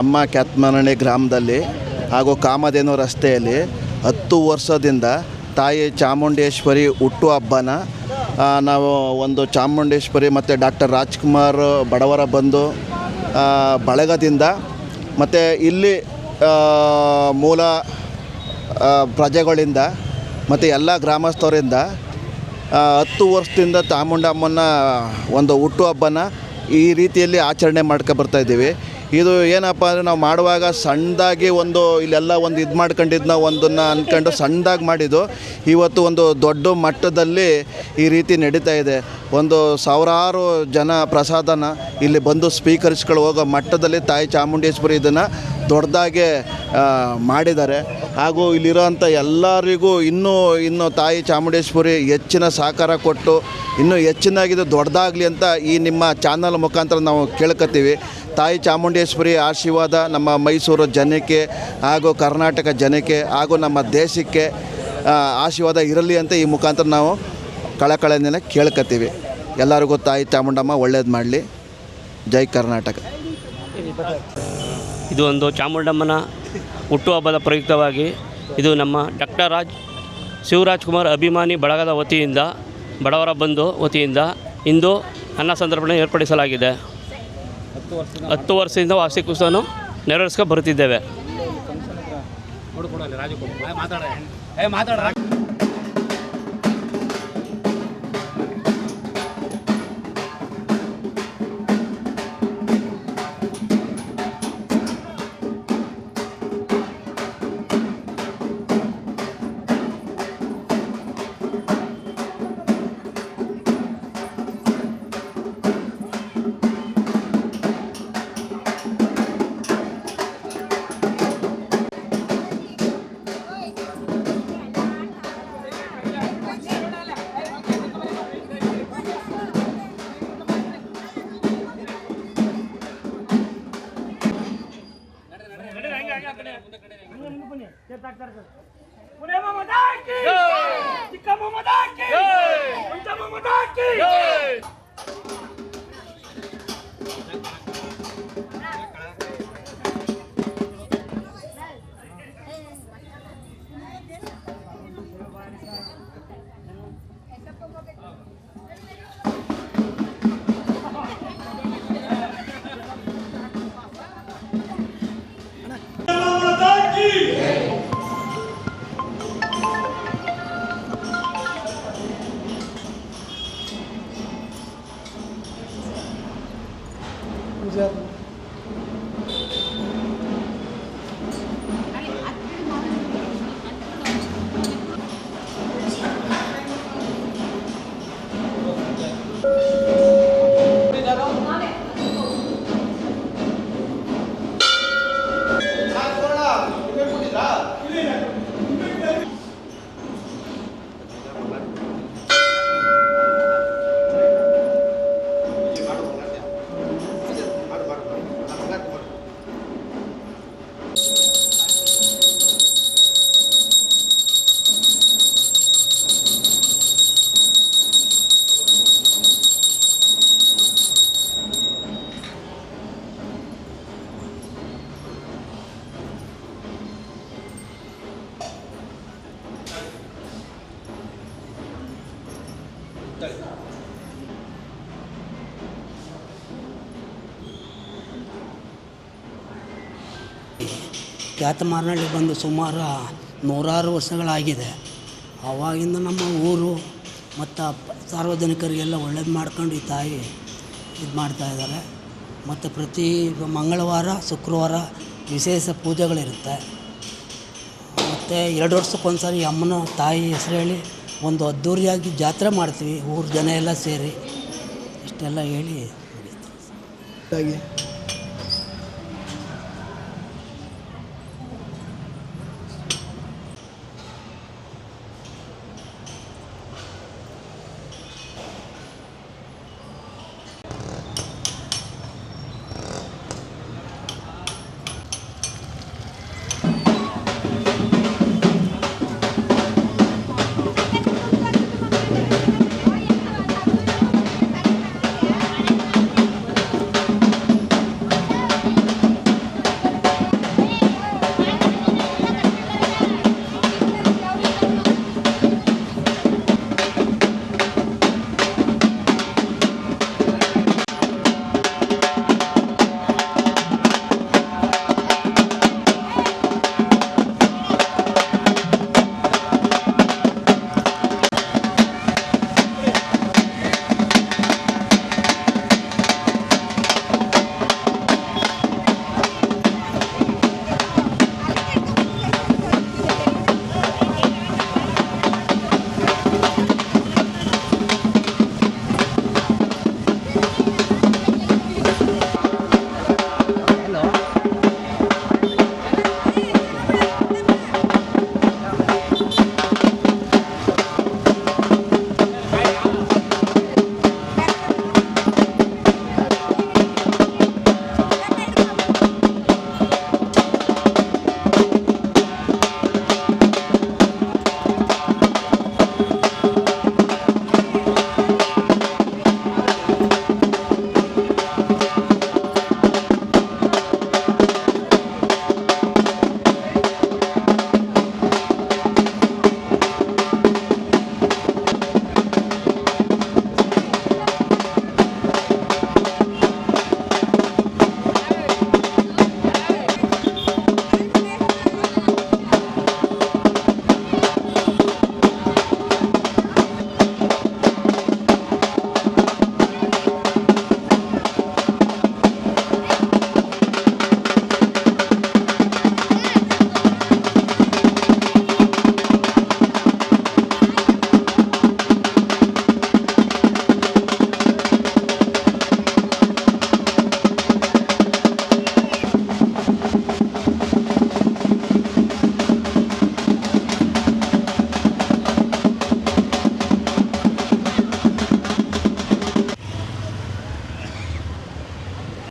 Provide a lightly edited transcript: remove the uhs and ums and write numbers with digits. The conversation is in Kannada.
ನಮ್ಮ ಕ್ಯಾತ್ಮನಹಳ್ಳಿ ಗ್ರಾಮದಲ್ಲಿ ಹಾಗೂ ಕಾಮಧೇನು ರಸ್ತೆಯಲ್ಲಿ 10 ವರ್ಷದಿಂದ ತಾಯಿ ಚಾಮುಂಡೇಶ್ವರಿ ಹುಟ್ಟುಹಬ್ಬನ ನಾವು ಒಂದು ಚಾಮುಂಡೇಶ್ವರಿ ಮತ್ತು ಡಾಕ್ಟರ್ ರಾಜ್ಕುಮಾರ್ ಬಡವರ ಬಂಧು ಬಳಗದಿಂದ ಮತ್ತು ಇಲ್ಲಿ ಮೂಲ ಪ್ರಜೆಗಳಿಂದ ಮತ್ತು ಎಲ್ಲ ಗ್ರಾಮಸ್ಥರಿಂದ 10 ವರ್ಷದಿಂದ ಚಾಮುಂಡಮ್ಮನ ಒಂದು ಹುಟ್ಟುಹಬ್ಬನ ಈ ರೀತಿಯಲ್ಲಿ ಆಚರಣೆ ಮಾಡ್ಕೊಬರ್ತಾಯಿದ್ದೀವಿ. ಇದು ಏನಪ್ಪ ಅಂದರೆ ನಾವು ಮಾಡುವಾಗ ಸಣ್ಣದಾಗಿ ಇಲ್ಲೆಲ್ಲ ಇದು ಮಾಡ್ಕೊಂಡಿದ್ದು ಒಂದನ್ನು ಅಂದ್ಕೊಂಡು ಸಣ್ಣದಾಗಿ ಮಾಡಿದ್ದು ಇವತ್ತು ಒಂದು ದೊಡ್ಡ ಮಟ್ಟದಲ್ಲಿ ಈ ರೀತಿ ನಡೀತಾ ಇದೆ. ಸಾವಿರಾರು ಜನ ಪ್ರಸಾದನ ಇಲ್ಲಿ ಬಂದು ಸ್ವೀಕರಿಸ್ಕೊಂಡು ಹೋಗೋ ಮಟ್ಟದಲ್ಲಿ ತಾಯಿ ಚಾಮುಂಡೇಶ್ವರಿ ಇದನ್ನು ದೊಡ್ಡದಾಗೆ ಮಾಡಿದ್ದಾರೆ. ಹಾಗೂ ಇಲ್ಲಿರೋಂಥ ಎಲ್ಲರಿಗೂ ಇನ್ನೂ ತಾಯಿ ಚಾಮುಂಡೇಶ್ವರಿ ಹೆಚ್ಚಿನ ಸಹಕಾರ ಕೊಟ್ಟು ಇನ್ನೂ ಹೆಚ್ಚಿನಾಗಿದ್ದು ದೊಡ್ಡದಾಗಲಿ ಅಂತ ಈ ನಿಮ್ಮ ಚಾನಲ್ ಮುಖಾಂತರ ನಾವು ಕೇಳ್ಕೊತೀವಿ. ತಾಯಿ ಚಾಮುಂಡೇಶ್ವರಿ ಆಶೀರ್ವಾದ ನಮ್ಮ ಮೈಸೂರು ಜನಕ್ಕೆ ಹಾಗೂ ಕರ್ನಾಟಕ ಜನಕ್ಕೆ ಹಾಗೂ ನಮ್ಮ ದೇಶಕ್ಕೆ ಆಶೀರ್ವಾದ ಇರಲಿ ಅಂತ ಈ ಮುಖಾಂತರ ನಾವು ಕಳಕಳಿಯಿಂದ ಕೇಳ್ಕೊತೀವಿ. ಎಲ್ಲರಿಗೂ ತಾಯಿ ಚಾಮುಂಡಮ್ಮ ಒಳ್ಳೇದು ಮಾಡಲಿ. ಜೈ ಕರ್ನಾಟಕ. ಇದು ಒಂದು ಚಾಮುಂಡಮ್ಮನ ಹುಟ್ಟುಹಬ್ಬದ ಪ್ರಯುಕ್ತವಾಗಿ ಇದು ನಮ್ಮ ಡಾಕ್ಟರ್ ಶಿವರಾಜ್ಕುಮಾರ್ ಅಭಿಮಾನಿ ಬಳಗದ ವತಿಯಿಂದ ಬಡವರ ಬಂಧು ವತಿಯಿಂದ ಇಂದು ಅನ್ನ ಸಂದರ್ಭಣೆ ಏರ್ಪಡಿಸಲಾಗಿದೆ. 10 ವರ್ಷದಿಂದ ವಾರ್ಷಿಕ ಉತ್ಸವವನ್ನು ನೆರವೇರಿಸ್ಕೊಂಡು ಬರುತ್ತಿದ್ದೇವೆ. ಕ್ಯಾತಮಾರನಹಳ್ಳಿ ಬಂದು ಸುಮಾರು 100 ವರ್ಷಗಳಾಗಿದೆ. ಆವಾಗಿಂದ ನಮ್ಮ ಊರು ಮತ್ತು ಸಾರ್ವಜನಿಕರಿಗೆಲ್ಲ ಒಳ್ಳೇದು ಮಾಡ್ಕೊಂಡು ಈ ತಾಯಿ ಇದು ಮಾಡ್ತಾಯಿದ್ದಾರೆ. ಮತ್ತು ಪ್ರತಿ ಮಂಗಳವಾರ ಶುಕ್ರವಾರ ವಿಶೇಷ ಪೂಜೆಗಳಿರುತ್ತೆ. ಮತ್ತು 2 ವರ್ಷಕ್ಕೊಂದು ಸಾರಿ ಅಮ್ಮನ ತಾಯಿ ಹೆಸರು ಹೇಳಿ ಒಂದು ಅದ್ಧೂರಿಯಾಗಿ ಜಾತ್ರೆ ಮಾಡ್ತೀವಿ. ಊರು ಜನ ಎಲ್ಲ ಸೇರಿ ಇಷ್ಟೆಲ್ಲ ಹೇಳಿ